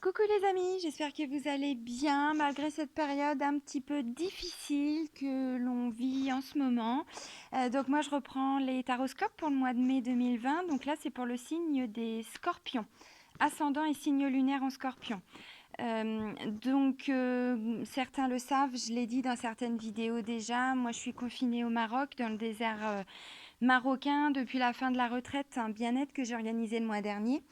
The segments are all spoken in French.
Coucou les amis, j'espère que vous allez bien malgré cette période un petit peu difficile que l'on vit en ce moment. Donc moi je reprends les taroscopes pour le mois de mai 2020. Donc là c'est pour le signe des scorpions, ascendant et signe lunaire en scorpion. Certains le savent, je l'ai dit dans certaines vidéos déjà, moi je suis confinée au Maroc, dans le désert marocain depuis la fin de la retraite, un bien-être que j'ai organisé le mois dernier.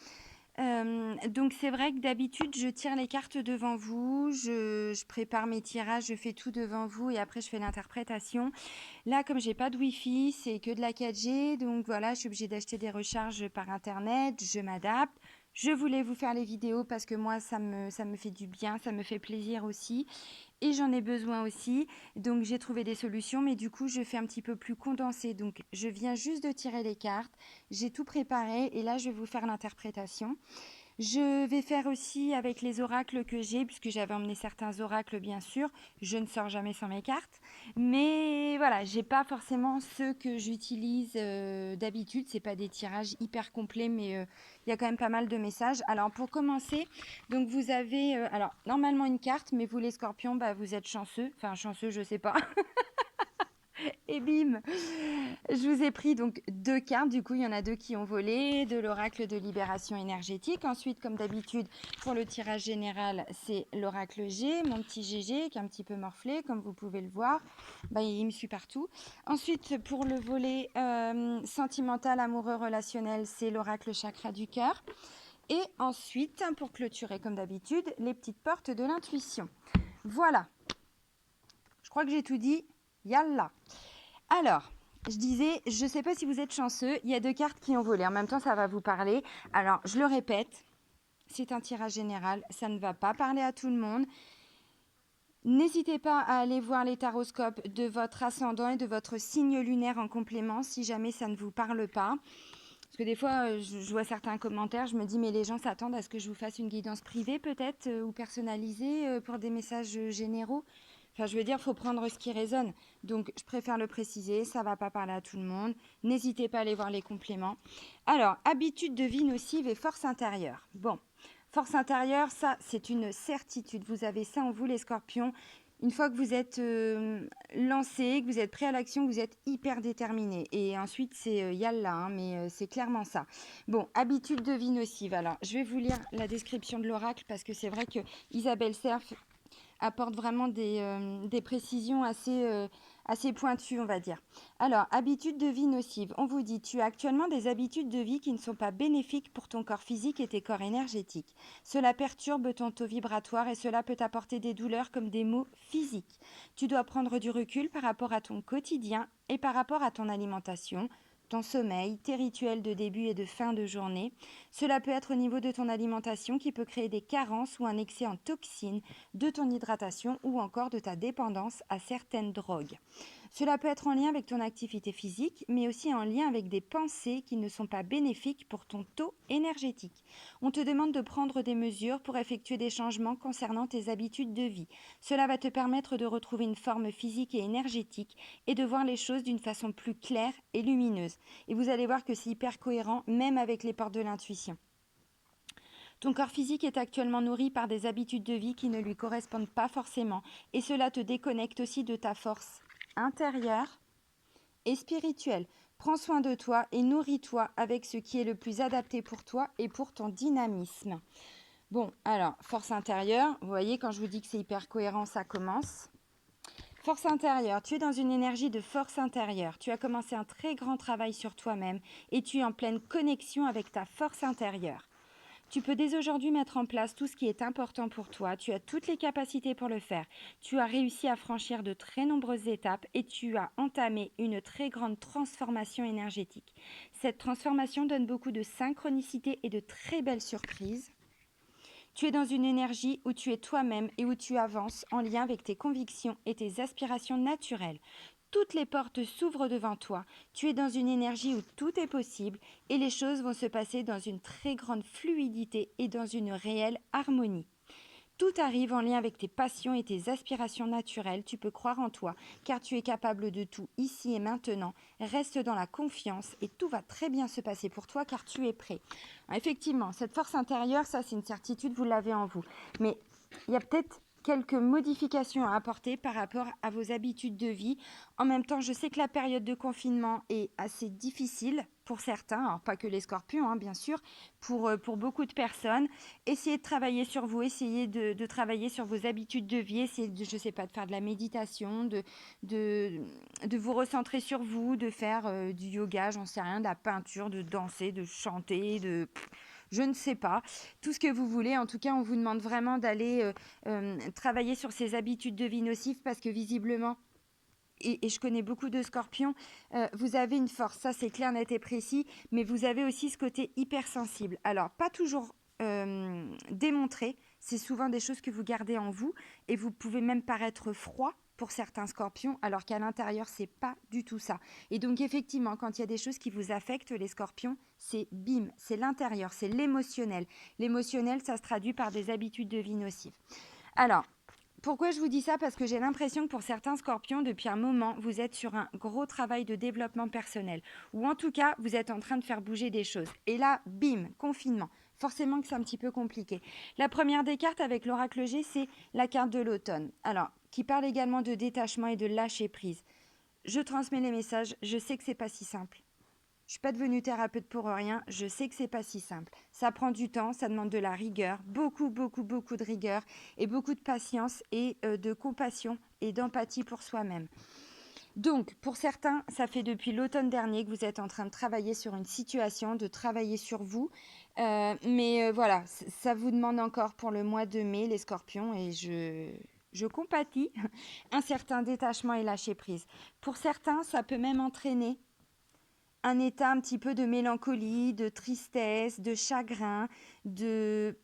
Donc c'est vrai que d'habitude je tire les cartes devant vous, je prépare mes tirages, je fais tout devant vous et après je fais l'interprétation. Là comme j'ai pas de wifi, c'est que de la 4G, donc voilà, je suis obligée d'acheter des recharges par internet, je m'adapte. Je voulais vous faire les vidéos parce que moi ça me fait du bien, ça me fait plaisir aussi et j'en ai besoin aussi. Donc j'ai trouvé des solutions, mais du coup je fais un petit peu plus condensé. Donc je viens juste de tirer les cartes, j'ai tout préparé et là je vais vous faire l'interprétation. Je vais faire aussi avec les oracles que j'ai, puisque j'avais emmené certains oracles bien sûr. Je ne sors jamais sans mes cartes. Mais voilà, j'ai pas forcément ceux que j'utilise d'habitude. C'est pas des tirages hyper complets, mais il y a quand même pas mal de messages. Alors pour commencer, donc vous avez alors normalement une carte, mais vous les scorpions, bah, vous êtes chanceux. Enfin chanceux, je sais pas. Et bim, je vous ai pris donc deux cartes. Du coup, il y en a deux qui ont volé, de l'oracle de libération énergétique. Ensuite, comme d'habitude, pour le tirage général, c'est l'oracle G, mon petit GG, qui est un petit peu morflé, comme vous pouvez le voir. Bah, il me suit partout. Ensuite, pour le volet sentimental, amoureux, relationnel, c'est l'oracle chakra du cœur. Et ensuite, pour clôturer, comme d'habitude, les petites portes de l'intuition. Voilà. Je crois que j'ai tout dit. Yallah. Alors, je disais, je ne sais pas si vous êtes chanceux, il y a deux cartes qui ont volé. En même temps, ça va vous parler. Alors, je le répète, c'est un tirage général, ça ne va pas parler à tout le monde. N'hésitez pas à aller voir les taroscopes de votre ascendant et de votre signe lunaire en complément si jamais ça ne vous parle pas. Parce que des fois, je vois certains commentaires, je me dis, mais les gens s'attendent à ce que je vous fasse une guidance privée peut-être ou personnalisée pour des messages généraux. Enfin, je veux dire, il faut prendre ce qui résonne. Donc, je préfère le préciser, ça ne va pas parler à tout le monde. N'hésitez pas à aller voir les compléments. Alors, habitude de vie nocive et force intérieure. Bon, force intérieure, ça, c'est une certitude. Vous avez ça en vous, les scorpions. Une fois que vous êtes lancé, que vous êtes prêt à l'action, vous êtes hyper déterminé. Et ensuite, c'est yalla, hein, mais c'est clairement ça. Bon, habitude de vie nocive. Alors, je vais vous lire la description de l'oracle parce que c'est vrai que Isabelle Serf apporte vraiment des précisions assez pointues, on va dire. Alors, habitudes de vie nocives. On vous dit, tu as actuellement des habitudes de vie qui ne sont pas bénéfiques pour ton corps physique et tes corps énergétiques. Cela perturbe ton taux vibratoire et cela peut t'apporter des douleurs comme des maux physiques. Tu dois prendre du recul par rapport à ton quotidien et par rapport à ton alimentation, ton sommeil, tes rituels de début et de fin de journée. Cela peut être au niveau de ton alimentation qui peut créer des carences ou un excès en toxines, de ton hydratation ou encore de ta dépendance à certaines drogues. Cela peut être en lien avec ton activité physique, mais aussi en lien avec des pensées qui ne sont pas bénéfiques pour ton taux énergétique. On te demande de prendre des mesures pour effectuer des changements concernant tes habitudes de vie. Cela va te permettre de retrouver une forme physique et énergétique et de voir les choses d'une façon plus claire et lumineuse. Et vous allez voir que c'est hyper cohérent, même avec les portes de l'intuition. Ton corps physique est actuellement nourri par des habitudes de vie qui ne lui correspondent pas forcément, et cela te déconnecte aussi de ta force intérieure et spirituelle. Prends soin de toi et nourris-toi avec ce qui est le plus adapté pour toi et pour ton dynamisme. Bon, alors, force intérieure, vous voyez, quand je vous dis que c'est hyper cohérent, ça commence. Force intérieure, tu es dans une énergie de force intérieure. Tu as commencé un très grand travail sur toi-même et tu es en pleine connexion avec ta force intérieure. Tu peux dès aujourd'hui mettre en place tout ce qui est important pour toi. Tu as toutes les capacités pour le faire. Tu as réussi à franchir de très nombreuses étapes et tu as entamé une très grande transformation énergétique. Cette transformation donne beaucoup de synchronicité et de très belles surprises. Tu es dans une énergie où tu es toi-même et où tu avances en lien avec tes convictions et tes aspirations naturelles. Toutes les portes s'ouvrent devant toi. Tu es dans une énergie où tout est possible et les choses vont se passer dans une très grande fluidité et dans une réelle harmonie. Tout arrive en lien avec tes passions et tes aspirations naturelles. Tu peux croire en toi, car tu es capable de tout ici et maintenant. Reste dans la confiance et tout va très bien se passer pour toi, car tu es prêt. Alors, effectivement, cette force intérieure, ça c'est une certitude, vous l'avez en vous. Mais il y a peut-être quelques modifications à apporter par rapport à vos habitudes de vie. En même temps, je sais que la période de confinement est assez difficile pour certains, alors pas que les scorpions, hein, bien sûr, pour beaucoup de personnes. Essayez de travailler sur vous, essayez de travailler sur vos habitudes de vie, essayez de, je sais pas, de faire de la méditation, de, de vous recentrer sur vous, de faire du yoga, j'en sais rien, de la peinture, de danser, de chanter, je ne sais pas, tout ce que vous voulez. En tout cas, on vous demande vraiment d'aller travailler sur ces habitudes de vie nocives parce que visiblement, et je connais beaucoup de scorpions, vous avez une force, ça c'est clair, net et précis, mais vous avez aussi ce côté hypersensible. Alors, pas toujours démontré, c'est souvent des choses que vous gardez en vous, et vous pouvez même paraître froid pour certains scorpions, alors qu'à l'intérieur, c'est pas du tout ça. Et donc, effectivement, quand il y a des choses qui vous affectent, les scorpions, c'est bim, c'est l'intérieur, c'est l'émotionnel. L'émotionnel, ça se traduit par des habitudes de vie nocives. Alors, pourquoi je vous dis ça? Parce que j'ai l'impression que pour certains scorpions, depuis un moment, vous êtes sur un gros travail de développement personnel. Ou en tout cas, vous êtes en train de faire bouger des choses. Et là, bim, confinement. Forcément que c'est un petit peu compliqué. La première des cartes avec l'oracle G, c'est la carte de l'automne. Alors, qui parle également de détachement et de lâcher prise. Je transmets les messages, je sais que c'est pas si simple. Je suis pas devenue thérapeute pour rien, je sais que c'est pas si simple. Ça prend du temps, ça demande de la rigueur, beaucoup de rigueur et beaucoup de patience et de compassion et d'empathie pour soi-même. Donc, pour certains, ça fait depuis l'automne dernier que vous êtes en train de travailler sur une situation, de travailler sur vous. Mais voilà, ça vous demande encore pour le mois de mai, les scorpions, et je compatis un certain détachement et lâcher prise. Pour certains, ça peut même entraîner un état un petit peu de mélancolie, de tristesse, de chagrin,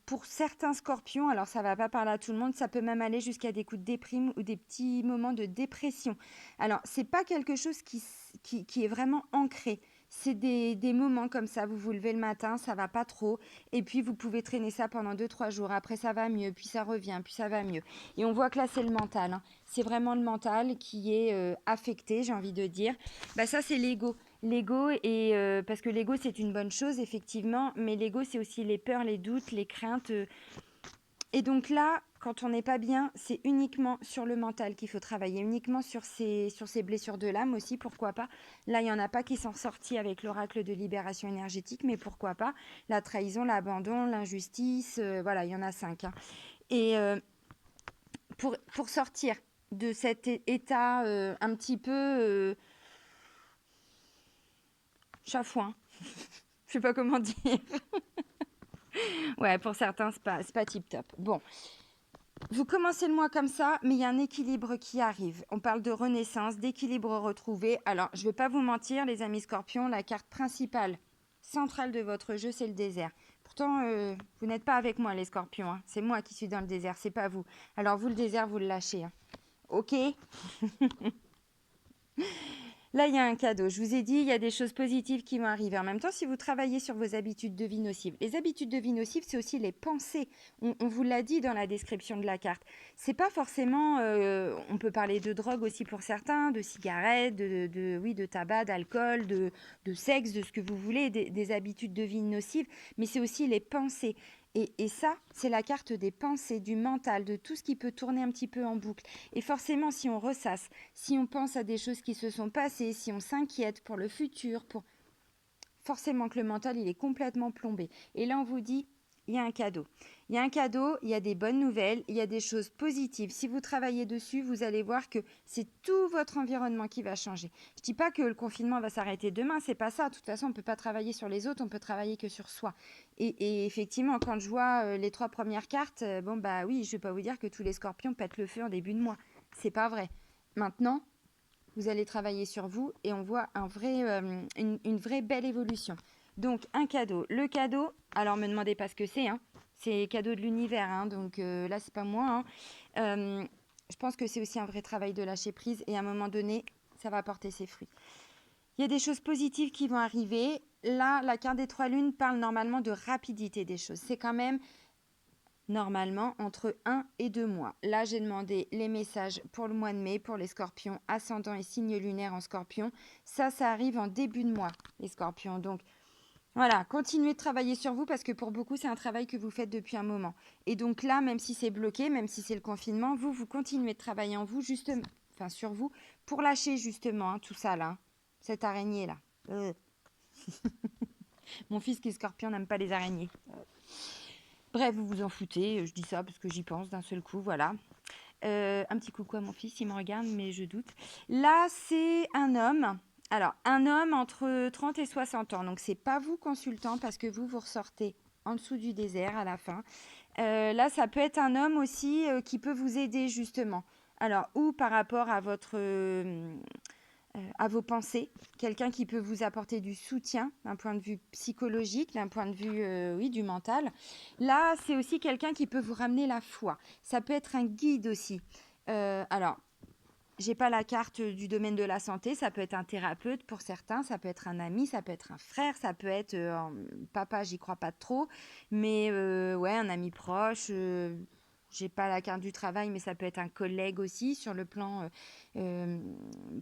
pour certains scorpions, alors ça ne va pas parler à tout le monde, ça peut même aller jusqu'à des coups de déprime ou des petits moments de dépression. Alors, ce n'est pas quelque chose qui est vraiment ancré. C'est des moments comme ça, vous vous levez le matin, ça va pas trop, et puis vous pouvez traîner ça pendant 2-3 jours, après ça va mieux, puis ça revient, puis ça va mieux. Et on voit que là, c'est le mental, hein. C'est vraiment le mental qui est affecté, j'ai envie de dire. Bah, ça, c'est l'ego. L'ego, parce que l'ego, c'est une bonne chose, effectivement, mais l'ego, c'est aussi les peurs, les doutes, les craintes. Et donc là, quand on n'est pas bien, c'est uniquement sur le mental qu'il faut travailler, uniquement sur ces blessures de l'âme aussi, pourquoi pas. Là, il n'y en a pas qui sont sortis avec l'oracle de libération énergétique, mais pourquoi pas. La trahison, l'abandon, l'injustice, voilà, il y en a 5. Hein. Et pour sortir de cet état un petit peu chafouin, je sais pas comment dire. Ouais, pour certains, c'est pas tip top. Bon, vous commencez le mois comme ça, mais il y a un équilibre qui arrive. On parle de renaissance, d'équilibre retrouvé. Alors, je vais pas vous mentir, les amis scorpions, la carte principale, centrale de votre jeu, c'est le désert. Pourtant, vous n'êtes pas avec moi, les scorpions. Hein. C'est moi qui suis dans le désert, c'est pas vous. Alors, vous, le désert, vous le lâchez. Hein. Ok. Là, il y a un cadeau. Je vous ai dit, il y a des choses positives qui vont arriver. En même temps, si vous travaillez sur vos habitudes de vie nocives, les habitudes de vie nocives, c'est aussi les pensées. On vous l'a dit dans la description de la carte. C'est pas forcément. On peut parler de drogue aussi pour certains, de cigarettes, oui, de tabac, d'alcool, de sexe, de ce que vous voulez, des habitudes de vie nocives. Mais c'est aussi les pensées. Et ça, c'est la carte des pensées, du mental, de tout ce qui peut tourner un petit peu en boucle. Et forcément, si on ressasse, si on pense à des choses qui se sont passées, si on s'inquiète pour le futur, forcément que le mental, il est complètement plombé. Et là, on vous dit, il y a un cadeau. Il y a un cadeau, il y a des bonnes nouvelles, il y a des choses positives. Si vous travaillez dessus, vous allez voir que c'est tout votre environnement qui va changer. Je ne dis pas que le confinement va s'arrêter demain, c'est pas ça. De toute façon, on ne peut pas travailler sur les autres, on peut travailler que sur soi. Et effectivement, quand je vois les 3 premières cartes, bon bah oui, je ne vais pas vous dire que tous les scorpions pètent le feu en début de mois. C'est pas vrai. Maintenant, vous allez travailler sur vous et on voit une vraie belle évolution. Donc, un cadeau. Le cadeau, alors ne me demandez pas ce que c'est, hein. C'est cadeau de l'univers, hein, donc là, c'est pas moi. Hein. Je pense que c'est aussi un vrai travail de lâcher prise et à un moment donné, ça va porter ses fruits. Il y a des choses positives qui vont arriver. Là, la carte des 3 lunes parle normalement de rapidité des choses. C'est quand même normalement entre 1 et 2 mois. Là, j'ai demandé les messages pour le mois de mai, pour les scorpions, ascendant et signe lunaire en scorpion. Ça arrive en début de mois, les scorpions. Donc, voilà, continuez de travailler sur vous parce que pour beaucoup, c'est un travail que vous faites depuis un moment. Et donc là, même si c'est bloqué, même si c'est le confinement, vous continuez de travailler en vous, justement, enfin sur vous, pour lâcher justement tout ça là, cette araignée là. Mon fils qui est scorpion n'aime pas les araignées. Bref, vous vous en foutez, je dis ça parce que j'y pense d'un seul coup, voilà. Un petit coucou à mon fils, il me regarde, mais je doute. Là, c'est un homme. Alors, un homme entre 30 et 60 ans. Donc, c'est pas vous consultant parce que vous ressortez en dessous du désert à la fin. Là, ça peut être un homme aussi qui peut vous aider justement. Alors, ou par rapport à à vos pensées, quelqu'un qui peut vous apporter du soutien d'un point de vue psychologique, d'un point de vue oui, du mental. Là, c'est aussi quelqu'un qui peut vous ramener la foi. Ça peut être un guide aussi. Alors, j'ai pas la carte du domaine de la santé, ça peut être un thérapeute pour certains, ça peut être un ami, ça peut être un frère, ça peut être papa, j'y crois pas trop, mais ouais, un ami proche. J'ai pas la carte du travail, mais ça peut être un collègue aussi sur le plan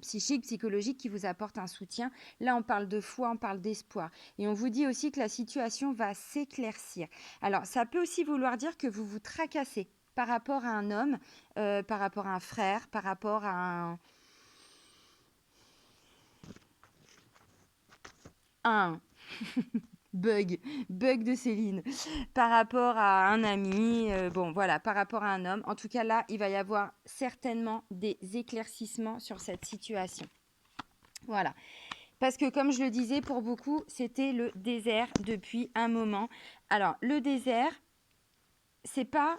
psychique, psychologique qui vous apporte un soutien. Là, on parle de foi, on parle d'espoir. Et on vous dit aussi que la situation va s'éclaircir. Alors, ça peut aussi vouloir dire que vous vous tracassez par rapport à un homme, par rapport à un frère, par rapport à un bug de Céline, par rapport à un ami, bon voilà, par rapport à un homme. En tout cas, là, il va y avoir certainement des éclaircissements sur cette situation. Voilà. Parce que comme je le disais, pour beaucoup, c'était le désert depuis un moment. Alors, le désert, c'est pas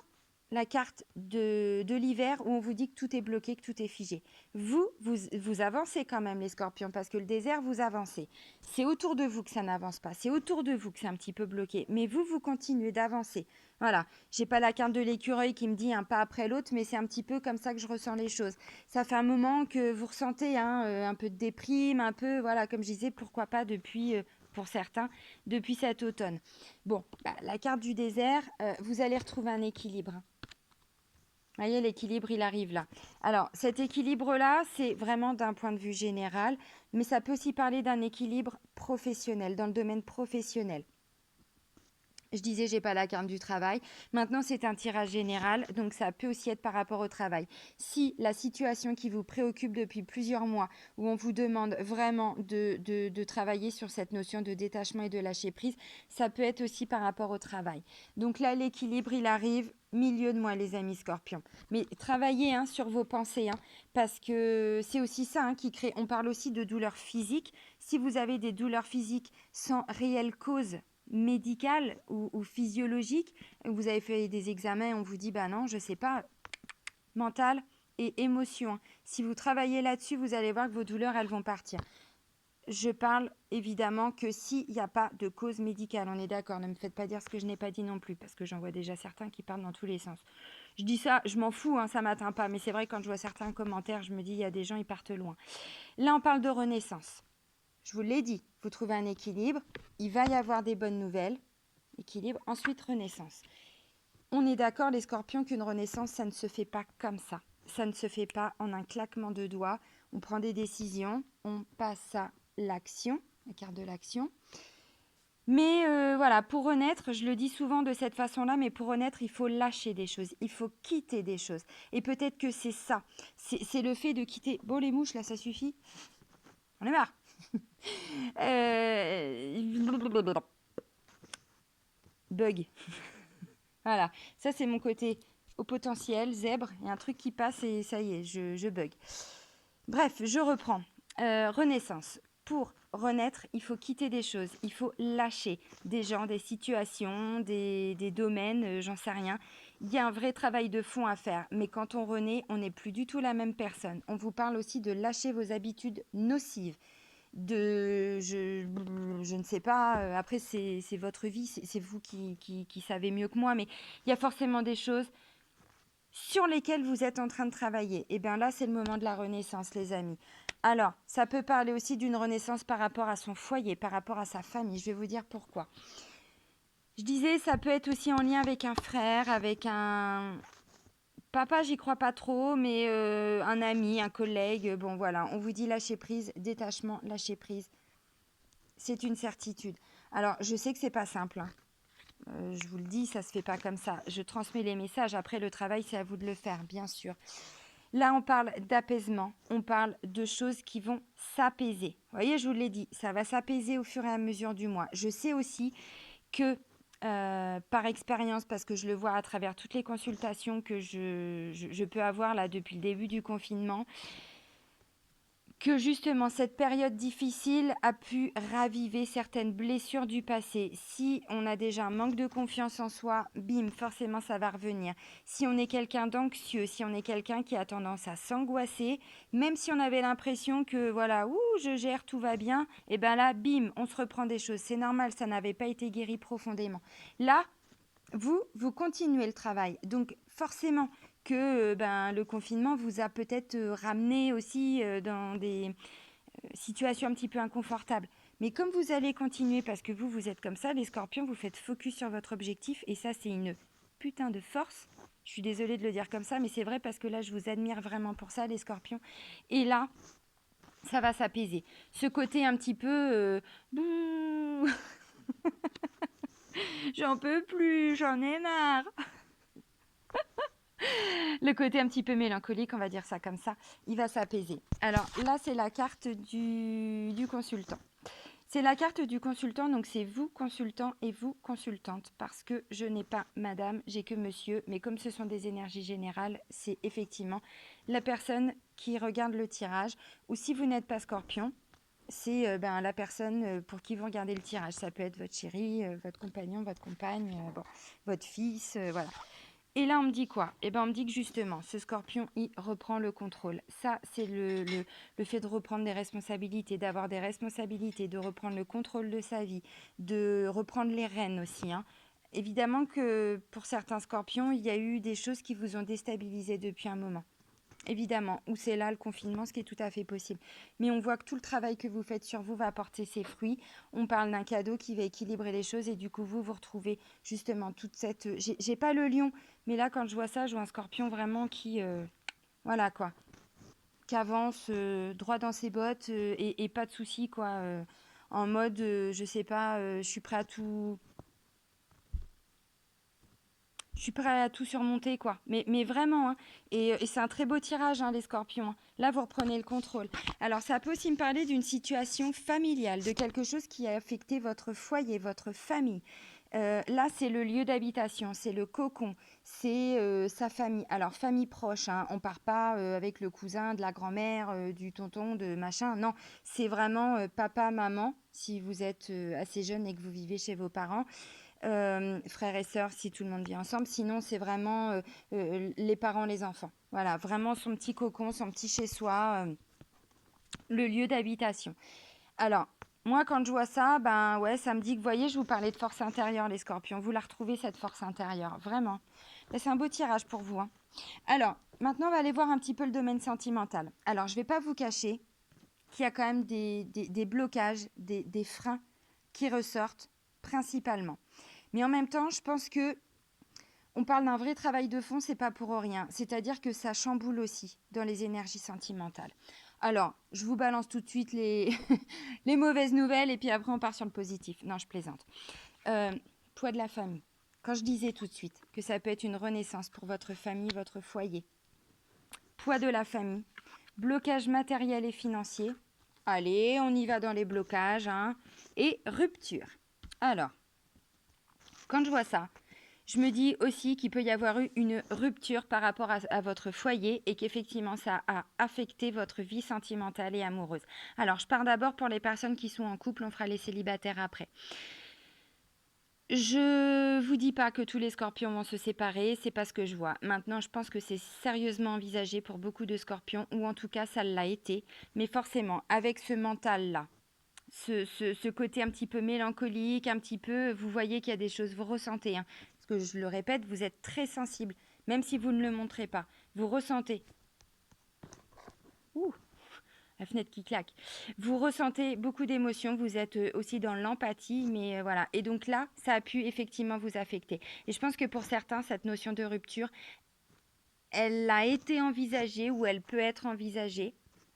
la carte de l'hiver où on vous dit que tout est bloqué, que tout est figé. Vous avancez quand même, les scorpions, parce que le désert, vous avancez. C'est autour de vous que ça n'avance pas. C'est autour de vous que c'est un petit peu bloqué. Mais vous continuez d'avancer. Voilà. J'ai pas la carte de l'écureuil qui me dit un pas après l'autre, mais c'est un petit peu comme ça que je ressens les choses. Ça fait un moment que vous ressentez un peu de déprime, un peu, voilà, comme je disais, pourquoi pas depuis, pour certains, depuis cet automne. Bon, la carte du désert, vous allez retrouver un équilibre. Vous voyez, l'équilibre, il arrive là. Alors, cet équilibre-là, c'est vraiment d'un point de vue général, mais ça peut aussi parler d'un équilibre professionnel, dans le domaine professionnel. Je disais, j'ai pas la carte du travail. Maintenant, c'est un tirage général, donc ça peut aussi être par rapport au travail. Si la situation qui vous préoccupe depuis plusieurs mois, où on vous demande vraiment de travailler sur cette notion de détachement et de lâcher prise, ça peut être aussi par rapport au travail. Donc là, l'équilibre, il arrive milieu de mois, les amis scorpions. Mais travaillez sur vos pensées, parce que c'est aussi ça qui crée. On parle aussi de douleurs physiques. Si vous avez des douleurs physiques sans réelle cause médicale ou physiologique, vous avez fait des examens, on vous dit bah non, je sais pas, mental et émotion. Si vous travaillez là-dessus, vous allez voir que vos douleurs, elles vont partir. Je parle évidemment que s'il n'y a pas de cause médicale, on est d'accord, ne me faites pas dire ce que je n'ai pas dit non plus, parce que j'en vois déjà certains qui parlent dans tous les sens. Je dis ça, je m'en fous, ça m'atteint pas, mais c'est vrai, quand je vois certains commentaires, je me dis, il y a des gens, ils partent loin. Là, on parle de renaissance. Je vous l'ai dit, vous trouvez un équilibre, il va y avoir des bonnes nouvelles, équilibre, ensuite renaissance. On est d'accord, les scorpions, qu'une renaissance, ça ne se fait pas comme ça. Ça ne se fait pas en un claquement de doigts. On prend des décisions, on passe à l'action, la carte de l'action. Mais voilà, pour renaître, je le dis souvent de cette façon-là, mais pour renaître, il faut lâcher des choses, il faut quitter des choses. Et peut-être que c'est ça, c'est le fait de quitter... Bon, les mouches, là, ça suffit. On est marre. Bug. Voilà, ça c'est mon côté au potentiel, zèbre, il y a un truc qui passe et ça y est, je bug. Bref, je reprends. Renaissance. Pour renaître, il faut quitter des choses, il faut lâcher des gens, des situations, des domaines, j'en sais rien. Il y a un vrai travail de fond à faire, mais quand on renaît, on n'est plus du tout la même personne. On vous parle aussi de lâcher vos habitudes nocives. Je ne sais pas, après c'est votre vie, c'est vous qui savez mieux que moi, mais il y a forcément des choses sur lesquelles vous êtes en train de travailler. Et bien là, c'est le moment de la renaissance, les amis. Alors, ça peut parler aussi d'une renaissance par rapport à son foyer, par rapport à sa famille. Je vais vous dire pourquoi. Je disais, ça peut être aussi en lien avec un frère, avec un... Papa, j'y crois pas trop, mais un ami, un collègue, bon voilà, on vous dit lâcher prise, détachement, lâcher prise, c'est une certitude. Alors, je sais que c'est pas simple, hein. Je vous le dis, ça se fait pas comme ça. Je transmets les messages, après le travail, c'est à vous de le faire, bien sûr. Là, on parle d'apaisement, on parle de choses qui vont s'apaiser. Vous voyez, je vous l'ai dit, ça va s'apaiser au fur et à mesure du mois. Je sais aussi que par expérience, parce que je le vois à travers toutes les consultations que je peux avoir là depuis le début du confinement, que justement cette période difficile a pu raviver certaines blessures du passé. Si on a déjà un manque de confiance en soi, bim, forcément ça va revenir. Si on est quelqu'un d'anxieux, si on est quelqu'un qui a tendance à s'angoisser, même si on avait l'impression que voilà, ouh, je gère, tout va bien, et ben là, bim, on se reprend des choses. C'est normal, ça n'avait pas été guéri profondément. Là, vous continuez le travail. Donc forcément que le confinement vous a peut-être ramené aussi dans des situations un petit peu inconfortables. Mais comme vous allez continuer, parce que vous êtes comme ça, les scorpions, vous faites focus sur votre objectif. Et ça, c'est une putain de force. Je suis désolée de le dire comme ça, mais c'est vrai parce que là, je vous admire vraiment pour ça, les scorpions. Et là, ça va s'apaiser. Ce côté un petit peu... bouh, j'en peux plus, j'en ai marre. Le côté un petit peu mélancolique, on va dire ça comme ça, il va s'apaiser. Alors là, c'est la carte du consultant. C'est la carte du consultant, donc c'est vous consultant et vous consultante, parce que je n'ai pas madame, j'ai que monsieur, mais comme ce sont des énergies générales, c'est effectivement la personne qui regarde le tirage, ou si vous n'êtes pas scorpion, c'est la personne pour qui vous regardez le tirage. Ça peut être votre chéri, votre compagnon, votre compagne, votre fils, voilà. Et là, on me dit quoi? Eh ben, on me dit que justement, ce scorpion, il reprend le contrôle. Ça, c'est le fait de reprendre des responsabilités, d'avoir des responsabilités, de reprendre le contrôle de sa vie, de reprendre les rênes aussi, hein. Évidemment que pour certains scorpions, il y a eu des choses qui vous ont déstabilisé depuis un moment. Évidemment, ou c'est là le confinement, ce qui est tout à fait possible. Mais on voit que tout le travail que vous faites sur vous va porter ses fruits. On parle d'un cadeau qui va équilibrer les choses et du coup, vous retrouvez justement toute cette... J'ai pas le lion, mais là, quand je vois ça, je vois un scorpion vraiment qui... voilà, quoi. Qui avance droit dans ses bottes et pas de soucis, quoi. En mode, je sais pas, je suis prêt à tout surmonter, quoi. Mais vraiment, hein. Et c'est un très beau tirage, hein, les scorpions, hein. Là, vous reprenez le contrôle. Alors, ça peut aussi me parler d'une situation familiale, de quelque chose qui a affecté votre foyer, votre famille. Là, c'est le lieu d'habitation, c'est le cocon, c'est sa famille. Alors, famille proche, hein, on part pas avec le cousin, de la grand-mère, du tonton, de machin. Non, c'est vraiment papa, maman, si vous êtes assez jeune et que vous vivez chez vos parents. Frères et sœurs si tout le monde vit ensemble. Sinon, c'est vraiment les parents, les enfants. Voilà, vraiment son petit cocon, son petit chez-soi, le lieu d'habitation. Alors, moi, quand je vois ça, ben ouais, ça me dit que, vous voyez, je vous parlais de force intérieure, les scorpions. Vous la retrouvez, cette force intérieure, vraiment. Ben, c'est un beau tirage pour vous, hein. Alors, maintenant, on va aller voir un petit peu le domaine sentimental. Alors, je ne vais pas vous cacher qu'il y a quand même des blocages, des freins qui ressortent principalement. Mais en même temps, je pense que on parle d'un vrai travail de fond, c'est pas pour rien. C'est-à-dire que ça chamboule aussi dans les énergies sentimentales. Alors, je vous balance tout de suite les, les mauvaises nouvelles et puis après on part sur le positif. Non, je plaisante. Poids de la famille. Quand je disais tout de suite que ça peut être une renaissance pour votre famille, votre foyer. Poids de la famille. Blocage matériel et financier. Allez, on y va dans les blocages, hein. Et rupture. Alors, quand je vois ça, je me dis aussi qu'il peut y avoir eu une rupture par rapport à votre foyer et qu'effectivement ça a affecté votre vie sentimentale et amoureuse. Alors, je pars d'abord pour les personnes qui sont en couple, on fera les célibataires après. Je vous dis pas que tous les scorpions vont se séparer, c'est pas ce que je vois. Maintenant, je pense que c'est sérieusement envisagé pour beaucoup de scorpions, ou en tout cas ça l'a été. Mais forcément, avec ce mental-là, ce côté un petit peu mélancolique, un petit peu, vous voyez qu'il y a des choses, vous ressentez, hein. Parce que je le répète, vous êtes très sensible, même si vous ne le montrez pas. Vous ressentez. Ouh. la fenêtre qui claque. Vous ressentez beaucoup d'émotions, vous êtes aussi dans l'empathie, mais voilà. Et donc là, ça a pu effectivement vous affecter. Et je pense que pour certains, cette notion de rupture, elle a été envisagée ou elle peut être envisagée.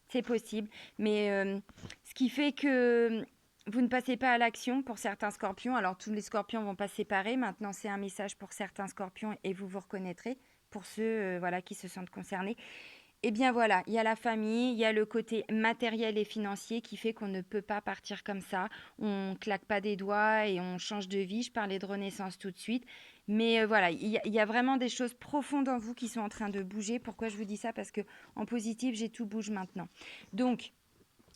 C'est possible. Mais ce qui fait que vous ne passez pas à l'action pour certains scorpions. Alors, tous les scorpions ne vont pas se séparer. Maintenant, c'est un message pour certains scorpions et vous vous reconnaîtrez pour ceux voilà, qui se sentent concernés. Eh bien voilà, il y a la famille, il y a le côté matériel et financier qui fait qu'on ne peut pas partir comme ça. On claque pas des doigts et on change de vie. Je parlais de renaissance tout de suite. Mais voilà, il y a vraiment des choses profondes en vous qui sont en train de bouger. Pourquoi je vous dis ça? Parce que en positif, j'ai tout bouge maintenant. Donc,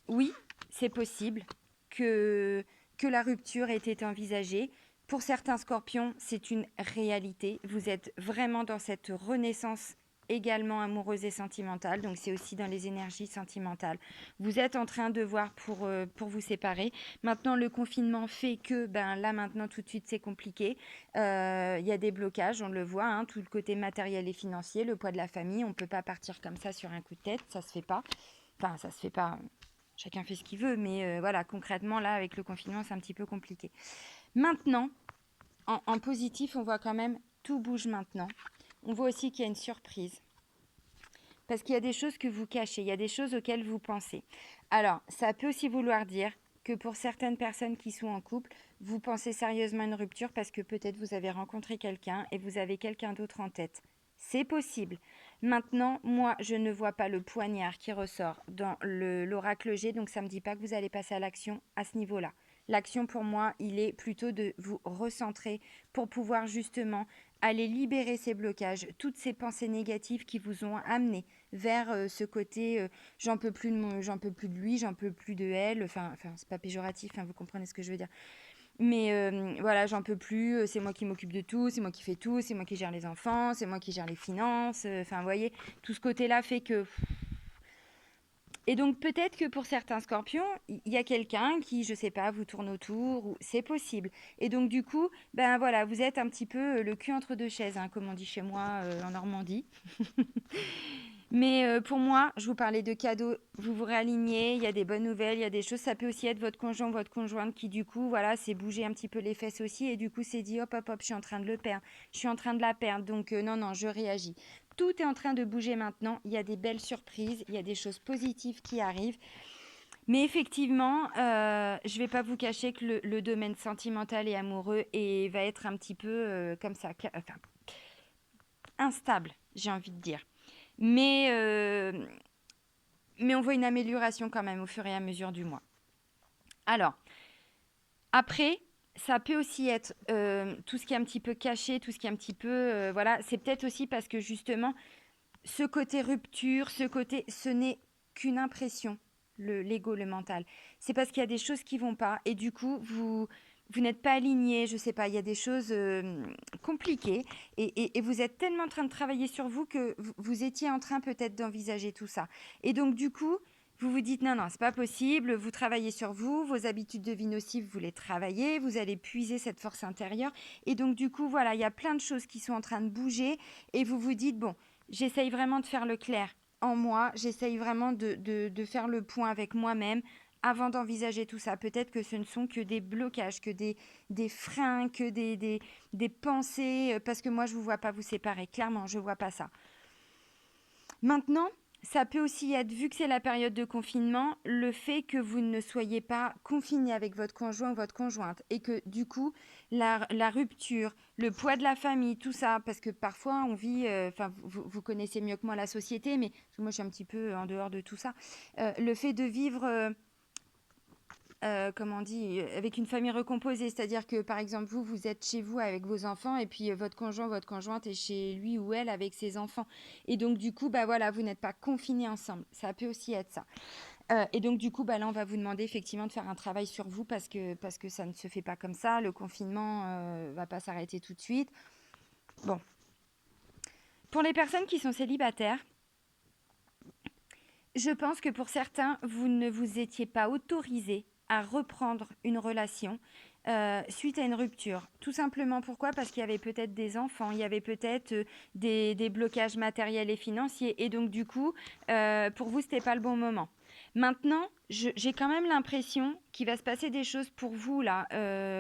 oui, c'est possible que la rupture ait été envisagée. Pour certains scorpions, c'est une réalité. Vous êtes vraiment dans cette renaissance également amoureuse et sentimentale. Donc, c'est aussi dans les énergies sentimentales. Vous êtes en train de voir pour vous séparer. Maintenant, le confinement fait que, là, maintenant, tout de suite, c'est compliqué. Il y a des blocages, on le voit, hein, tout le côté matériel et financier, le poids de la famille. On ne peut pas partir comme ça sur un coup de tête. Ça se fait pas. Enfin, ça se fait pas. Chacun fait ce qu'il veut, mais voilà, concrètement, là, avec le confinement, c'est un petit peu compliqué. Maintenant, en positif, on voit quand même tout bouge maintenant. On voit aussi qu'il y a une surprise. Parce qu'il y a des choses que vous cachez, il y a des choses auxquelles vous pensez. Alors, ça peut aussi vouloir dire que pour certaines personnes qui sont en couple, vous pensez sérieusement à une rupture parce que peut-être vous avez rencontré quelqu'un et vous avez quelqu'un d'autre en tête. C'est possible. Maintenant, moi, je ne vois pas le poignard qui ressort dans l'oracle G, donc ça ne me dit pas que vous allez passer à l'action à ce niveau-là. L'action, pour moi, il est plutôt de vous recentrer pour pouvoir justement aller libérer ces blocages, toutes ces pensées négatives qui vous ont amené vers ce côté j'en peux plus j'en peux plus de lui, j'en peux plus de elle. Enfin, c'est pas péjoratif, hein, vous comprenez ce que je veux dire. Mais voilà, j'en peux plus, c'est moi qui m'occupe de tout, c'est moi qui fais tout, c'est moi qui gère les enfants, c'est moi qui gère les finances. Enfin, vous voyez, tout ce côté-là fait que... Et donc, peut-être que pour certains scorpions, il y a quelqu'un qui, je sais pas, vous tourne autour, ou c'est possible. Et donc, du coup, voilà, vous êtes un petit peu le cul entre deux chaises, hein, comme on dit chez moi en Normandie. Mais pour moi, je vous parlais de cadeaux, vous vous réalignez, il y a des bonnes nouvelles, il y a des choses. Ça peut aussi être votre conjoint ou votre conjointe qui, du coup, voilà, s'est bougé un petit peu les fesses aussi et du coup, s'est dit hop, hop, hop, je suis en train de le perdre, je suis en train de la perdre. Donc, non, non, je réagis. Tout est en train de bouger maintenant. Il y a des belles surprises, il y a des choses positives qui arrivent. Mais effectivement, je ne vais pas vous cacher que le domaine sentimental et amoureux va être un petit peu comme ça, enfin, instable, j'ai envie de dire. Mais, mais on voit une amélioration quand même au fur et à mesure du mois. Alors, après, ça peut aussi être tout ce qui est un petit peu caché, tout ce qui est un petit peu... voilà, c'est peut-être aussi parce que justement, ce côté rupture, ce n'est qu'une impression, l'ego, le mental. C'est parce qu'il y a des choses qui vont pas et du coup, vous n'êtes pas aligné, je sais pas, il y a des choses compliquées et vous êtes tellement en train de travailler sur vous que vous étiez en train peut-être d'envisager tout ça. Et donc, du coup, vous vous dites non, non, c'est pas possible, vous travaillez sur vous, vos habitudes de vie nocives, vous les travaillez, vous allez puiser cette force intérieure. Et donc, du coup, voilà, il y a plein de choses qui sont en train de bouger et vous vous dites, bon, j'essaye vraiment de faire le clair en moi, j'essaye vraiment de faire le point avec moi-même avant d'envisager tout ça. Peut-être que ce ne sont que des blocages, que des freins, que des pensées, parce que moi, je ne vous vois pas vous séparer. Clairement, je ne vois pas ça. Maintenant, ça peut aussi être, vu que c'est la période de confinement, le fait que vous ne soyez pas confiné avec votre conjoint ou votre conjointe et que du coup, la rupture, le poids de la famille, tout ça, parce que parfois on vit, vous connaissez mieux que moi la société, mais moi je suis un petit peu en dehors de tout ça, le fait de vivre... comment on dit, avec une famille recomposée, c'est-à-dire que par exemple vous êtes chez vous avec vos enfants et puis votre conjoint, votre conjointe est chez lui ou elle avec ses enfants. Et donc du coup, voilà, vous n'êtes pas confinés ensemble. Ça peut aussi être ça. Et donc du coup, là, on va vous demander effectivement de faire un travail sur vous parce que ça ne se fait pas comme ça. Le confinement va pas s'arrêter tout de suite. Bon. Pour les personnes qui sont célibataires, je pense que pour certains, vous ne vous étiez pas autorisé à reprendre une relation suite à une rupture. Tout simplement pourquoi? Parce qu'il y avait peut-être des enfants, il y avait peut-être des blocages matériels et financiers. Et donc du coup, pour vous, ce n'était pas le bon moment. Maintenant, j'ai quand même l'impression qu'il va se passer des choses pour vous, là,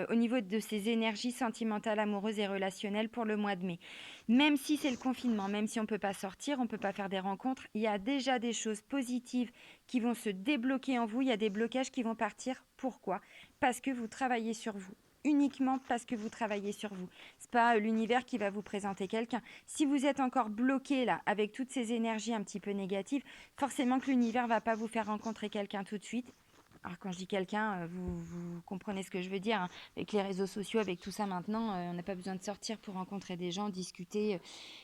au niveau de ces énergies sentimentales, amoureuses et relationnelles pour le mois de mai. Même si c'est le confinement, même si on ne peut pas sortir, on ne peut pas faire des rencontres, il y a déjà des choses positives qui vont se débloquer en vous. Il y a des blocages qui vont partir. Pourquoi? Parce que vous travaillez sur vous. Uniquement parce que vous travaillez sur vous. C'est pas l'univers qui va vous présenter quelqu'un. Si vous êtes encore bloqué là avec toutes ces énergies un petit peu négatives, forcément que l'univers va pas vous faire rencontrer quelqu'un tout de suite. Alors quand je dis quelqu'un, vous comprenez ce que je veux dire, hein. Avec les réseaux sociaux, avec tout ça maintenant, on n'a pas besoin de sortir pour rencontrer des gens, discuter.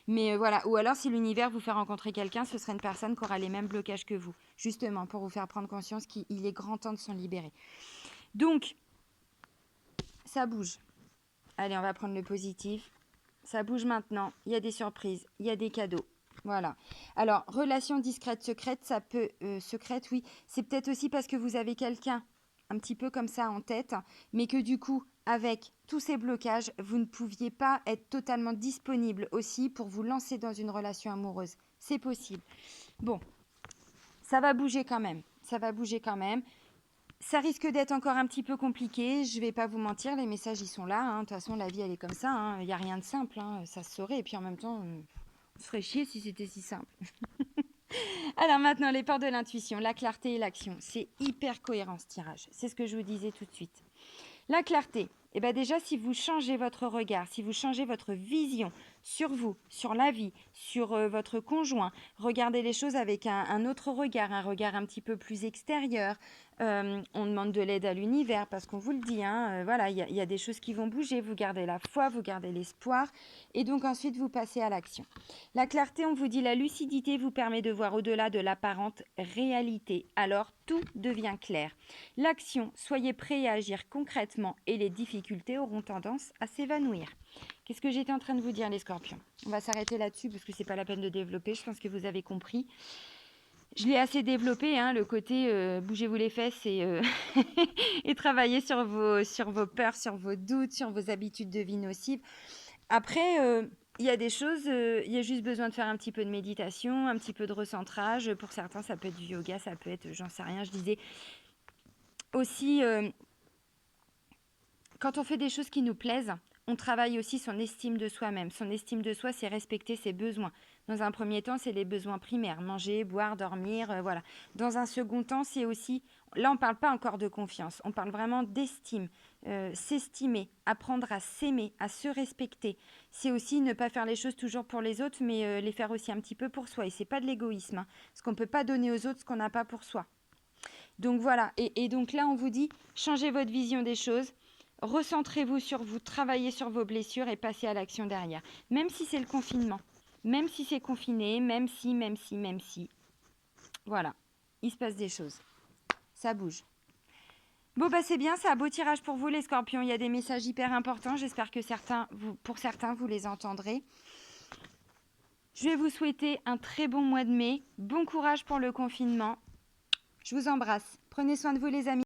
Mais voilà, ou alors si l'univers vous fait rencontrer quelqu'un, ce serait une personne qui aura les mêmes blocages que vous, justement pour vous faire prendre conscience qu'il est grand temps de s'en libérer. Donc, ça bouge. Allez, on va prendre le positif. Ça bouge maintenant. Il y a des surprises. Il y a des cadeaux. Voilà. Alors, relation discrète, secrète, ça peut... secrète, oui. C'est peut-être aussi parce que vous avez quelqu'un un petit peu comme ça en tête, mais que du coup, avec tous ces blocages, vous ne pouviez pas être totalement disponible aussi pour vous lancer dans une relation amoureuse. C'est possible. Bon, ça va bouger quand même. Ça va bouger quand même. Ça risque d'être encore un petit peu compliqué, je vais pas vous mentir, les messages ils sont là, hein. De toute façon la vie elle est comme ça, hein. Il n'y a rien de simple, hein. Ça se saurait, et puis en même temps, on se ferait chier si c'était si simple. Alors maintenant, les portes de l'intuition, la clarté et l'action, c'est hyper cohérent ce tirage, c'est ce que je vous disais tout de suite. La clarté, eh ben déjà si vous changez votre regard, si vous changez votre vision sur vous, sur la vie, sur votre conjoint, regardez les choses avec un autre regard, un regard un petit peu plus extérieur. On demande de l'aide à l'univers parce qu'on vous le dit, hein, voilà, il y a des choses qui vont bouger, vous gardez la foi, vous gardez l'espoir et donc ensuite vous passez à l'action. La clarté, on vous dit la lucidité vous permet de voir au-delà de l'apparente réalité, alors tout devient clair. L'action, soyez prêts à agir concrètement et les difficultés auront tendance à s'évanouir. Qu'est-ce que j'étais en train de vous dire les scorpions? On va s'arrêter là-dessus parce que c'est pas la peine de développer, je pense que vous avez compris. Je l'ai assez développé, hein, le côté bougez-vous les fesses et travaillez sur vos peurs, sur vos doutes, sur vos habitudes de vie nocives. Après, il y a des choses, il y a juste besoin de faire un petit peu de méditation, un petit peu de recentrage. Pour certains, ça peut être du yoga, ça peut être, j'en sais rien. Je disais aussi, quand on fait des choses qui nous plaisent, on travaille aussi son estime de soi-même. Son estime de soi, c'est respecter ses besoins. Dans un premier temps, c'est les besoins primaires, manger, boire, dormir, voilà. Dans un second temps, c'est aussi, là on ne parle pas encore de confiance, on parle vraiment d'estime, s'estimer, apprendre à s'aimer, à se respecter. C'est aussi ne pas faire les choses toujours pour les autres, mais les faire aussi un petit peu pour soi. Et c'est pas de l'égoïsme, hein, parce qu'on ne peut pas donner aux autres ce qu'on n'a pas pour soi. Donc voilà, et donc là on vous dit, changez votre vision des choses, recentrez-vous sur vous, travaillez sur vos blessures et passez à l'action derrière. Même si c'est le confinement, même si c'est confiné, même si. Voilà, il se passe des choses. Ça bouge. Bon bah c'est bien, c'est un beau tirage pour vous les scorpions. Il y a des messages hyper importants. J'espère que pour certains, vous les entendrez. Je vais vous souhaiter un très bon mois de mai. Bon courage pour le confinement. Je vous embrasse. Prenez soin de vous les amis.